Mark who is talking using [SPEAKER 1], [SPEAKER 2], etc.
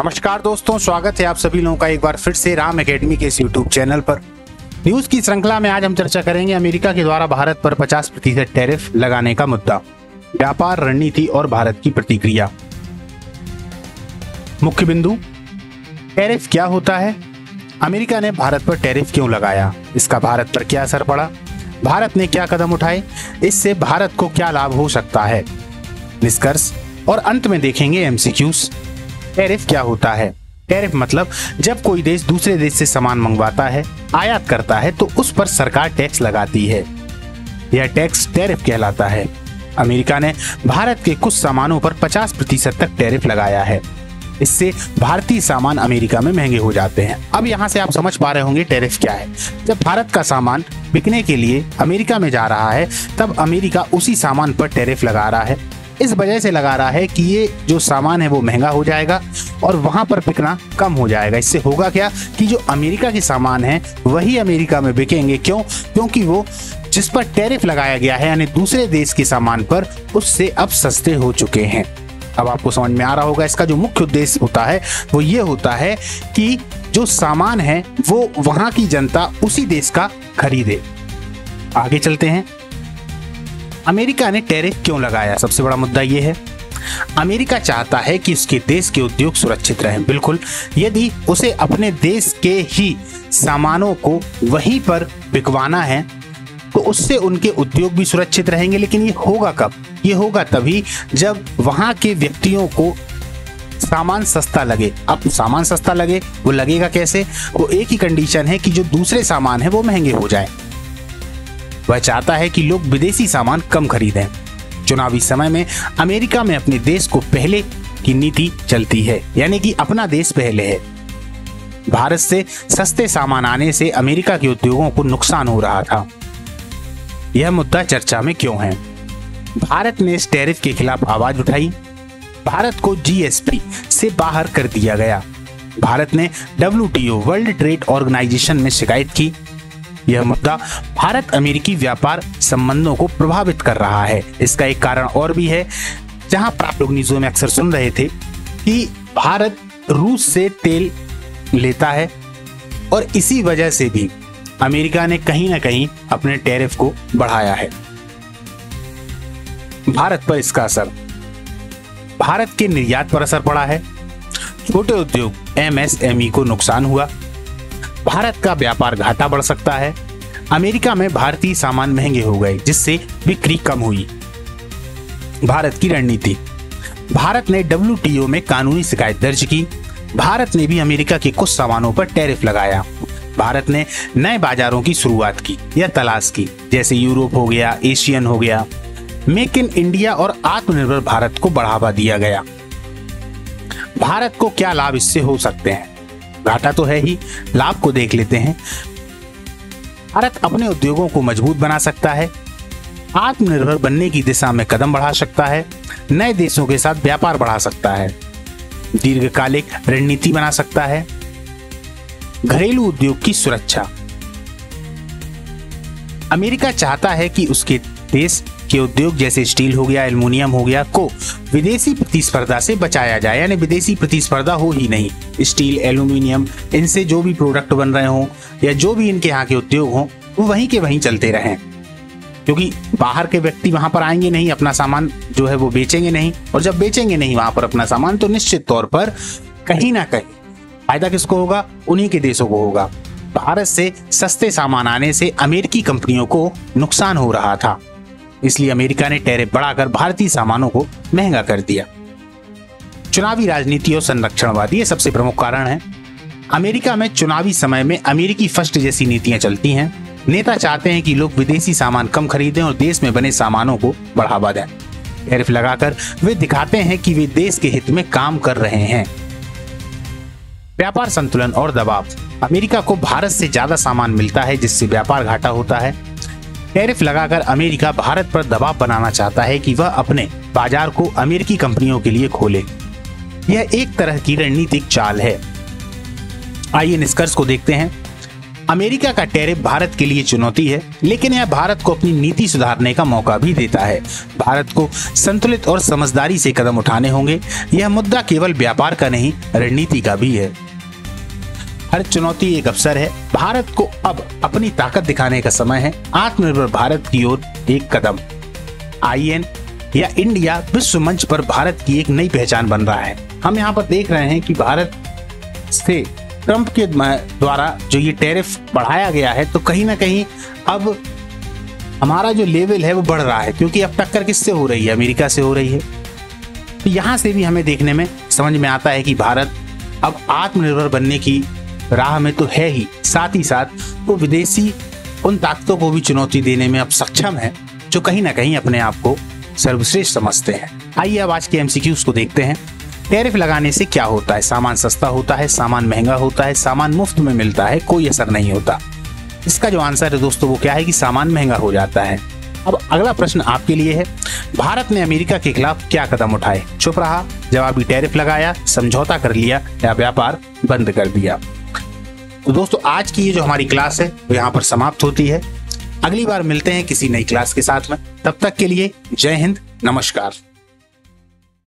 [SPEAKER 1] नमस्कार दोस्तों, स्वागत है आप सभी लोगों का एक बार फिर से राम एकेडमी के इस यूट्यूब चैनल पर। न्यूज की श्रृंखला में आज हम चर्चा करेंगे अमेरिका के द्वारा भारत पर 50% टैरिफ लगाने का मुद्दा, व्यापार रणनीति और भारत की प्रतिक्रिया। मुख्य बिंदु, टैरिफ क्या होता है, अमेरिका ने भारत पर टैरिफ क्यों लगाया, इसका भारत पर क्या असर पड़ा, भारत ने क्या कदम उठाए, इससे भारत को क्या लाभ हो सकता है, निष्कर्ष और अंत में देखेंगे एमसीक्यूज। टैरिफ क्या होता है? टैरिफ मतलब जब कोई देश दूसरे देश से सामान मंगवाता है, आयात करता है तो उस पर सरकार टैक्स लगाती है। यह टैक्स टैरिफ कहलाता है। अमेरिका ने भारत के कुछ सामानों पर 50% तक टैरिफ लगाया है। इससे भारतीय सामान अमेरिका में महंगे हो जाते हैं। अब यहाँ से आप समझ पा रहे होंगे टैरिफ क्या है। जब भारत का सामान बिकने के लिए अमेरिका में जा रहा है, तब अमेरिका उसी सामान पर टैरिफ लगा रहा है। इस वजह से लगा रहा है कि ये जो सामान है वो महंगा हो जाएगा और वहां पर बिकना कम हो जाएगा। इससे होगा क्या कि जो अमेरिका के सामान है वही अमेरिका में बिकेंगे। क्यों? क्योंकि वो जिस पर टैरिफ लगाया गया है यानी दूसरे देश के सामान पर, उससे अब सस्ते हो चुके हैं। अब आपको समझ में आ रहा होगा इसका जो मुख्य उद्देश्य होता है वो ये होता है कि जो सामान है वो वहां की जनता उसी देश का खरीदे। आगे चलते हैं। अमेरिका ने टैरिफ क्यों लगाया? सबसे बड़ा मुद्दा यह है, अमेरिका चाहता है कि उसके देश के उद्योग सुरक्षित रहें। बिल्कुल, यदि उसे अपने देश के ही सामानों को वहीं पर बिकवाना है तो उससे उनके उद्योग भी सुरक्षित रहेंगे। लेकिन ये होगा कब? ये होगा तभी जब वहां के व्यक्तियों को सामान सस्ता लगे। अब सामान सस्ता लगे, वो लगेगा कैसे? वो एक ही कंडीशन है कि जो दूसरे सामान है वो महंगे हो जाए। वह चाहता है कि लोग विदेशी सामान कम खरीदें। चुनावी समय में अमेरिका में अपने देश को पहले की नीति चलती है, यानी कि अपना देश पहले है। भारत से सस्ते सामान आने से अमेरिका के उद्योगों को नुकसान हो रहा था। यह मुद्दा चर्चा में क्यों है? भारत ने इस टैरिफ के खिलाफ आवाज उठाई। भारत को जीएसपी से बाहर कर दिया गया। भारत ने WTO वर्ल्ड ट्रेड ऑर्गेनाइजेशन में शिकायत की। यह मुद्दा भारत अमेरिकी व्यापार संबंधों को प्रभावित कर रहा है। इसका एक कारण और भी है, जहां आप लोग न्यूज़ों में अक्सर सुन रहे थे कि भारत रूस से तेल लेता है और इसी वजह से भी अमेरिका ने कहीं ना कहीं अपने टैरिफ को बढ़ाया है। भारत पर इसका असर, भारत के निर्यात पर असर पड़ा है। छोटे उद्योग MSME को नुकसान हुआ। भारत का व्यापार घाटा बढ़ सकता है। अमेरिका में भारतीय सामान महंगे हो गए जिससे बिक्री कम हुई। भारत की रणनीति, भारत ने WTO में कानूनी शिकायत दर्ज की। भारत ने भी अमेरिका के कुछ सामानों पर टैरिफ लगाया। भारत ने नए बाजारों की शुरुआत की या तलाश की, जैसे यूरोप हो गया, एशियन हो गया। मेक इन इंडिया और आत्मनिर्भर भारत को बढ़ावा दिया गया। भारत को क्या लाभ इससे हो सकते हैं? घाटा तो है ही, लाभ को देख लेते हैं। भारत अपने उद्योगों को मजबूत बना सकता है, आत्मनिर्भर बनने की दिशा में कदम बढ़ा सकता है, नए देशों के साथ व्यापार बढ़ा सकता है, दीर्घकालिक रणनीति बना सकता है, घरेलू उद्योग की सुरक्षा। अमेरिका चाहता है कि उसके देश के उद्योग जैसे स्टील हो गया, एल्युमिनियम हो गया को विदेशी प्रतिस्पर्धा से बचाया जाए, यानी विदेशी प्रतिस्पर्धा हो ही नहीं। स्टील, एल्युमिनियम, इनसे जो भी प्रोडक्ट बन रहे हों या जो भी इनके यहाँ के उद्योग हों वो वहीं के वहीं चलते रहें, क्योंकि बाहर के व्यक्ति वहां पर आएंगे नहीं, अपना सामान जो है वो बेचेंगे नहीं, और जब बेचेंगे नहीं वहां पर अपना सामान तो निश्चित तौर पर कहीं ना कहीं फायदा किसको होगा? उन्हीं के देशों को होगा। भारत से सस्ते सामान आने से अमेरिकी कंपनियों को नुकसान हो रहा था, इसलिए अमेरिका ने टैरिफ बढ़ाकर भारतीय सामानों को महंगा कर दिया। चुनावी राजनीति और संरक्षणवादी ये सबसे प्रमुख कारण है। अमेरिका में चुनावी समय में अमेरिकी फर्स्ट जैसी नीतियां चलती हैं। नेता चाहते हैं कि लोग विदेशी सामान कम खरीदें और देश में बने सामानों को बढ़ावा दें। टैरिफ लगाकर वे दिखाते हैं कि वे देश के हित में काम कर रहे हैं। व्यापार संतुलन और दबाव, अमेरिका को भारत से ज्यादा सामान मिलता है जिससे व्यापार घाटा होता है। टैरिफ लगाकर अमेरिका भारत पर दबाव बनाना चाहता है कि वह अपने बाजार को अमेरिकी कंपनियों के लिए खोले। यह एक तरह की रणनीतिक चाल है। आइए निष्कर्ष को देखते हैं। अमेरिका का टैरिफ भारत के लिए चुनौती है, लेकिन यह भारत को अपनी नीति सुधारने का मौका भी देता है। भारत को संतुलित और समझदारी से कदम उठाने होंगे। यह मुद्दा केवल व्यापार का नहीं, रणनीति का भी है। हर चुनौती एक अवसर है। भारत को अब अपनी ताकत दिखाने का समय है। आत्मनिर्भर भारत की ओर एक कदम। IN या इंडिया विश्व मंच पर भारत की एक नई पहचान बन रहा है। हम यहाँ पर देख रहे हैं कि भारत से ट्रंप के द्वारा जो ये टैरिफ बढ़ाया गया है, तो कहीं ना कहीं अब हमारा जो लेवल है वो बढ़ रहा है, क्योंकि अब टक्कर किससे हो रही है? अमेरिका से हो रही है। तो यहाँ से भी हमें देखने में समझ में आता है कि भारत अब आत्मनिर्भर बनने की राह में तो है ही, साथ ही साथ वो विदेशी उन ताकतों को भी चुनौती देने में अब सक्षम है, जो कहीं ना कहीं अपने आप को सर्वश्रेष्ठ समझते हैं। आइए अब आज के MCQs को देखते हैं। टैरिफ लगाने से क्या होता है? सामान सस्ता होता है, सामान महंगा होता है, सामान मुफ्त में मिलता है, कोई असर नहीं होता। इसका जो आंसर है दोस्तों वो क्या है कि सामान महंगा हो जाता है। अब अगला प्रश्न आपके लिए है, भारत ने अमेरिका के खिलाफ क्या कदम उठाए? चुप रहा, जवाबी टैरिफ लगाया, समझौता कर लिया या व्यापार बंद कर दिया? तो दोस्तों आज की ये जो हमारी क्लास है वो यहाँ पर समाप्त होती है। अगली बार मिलते हैं किसी नई क्लास के साथ में। तब तक के लिए जय हिंद, नमस्कार।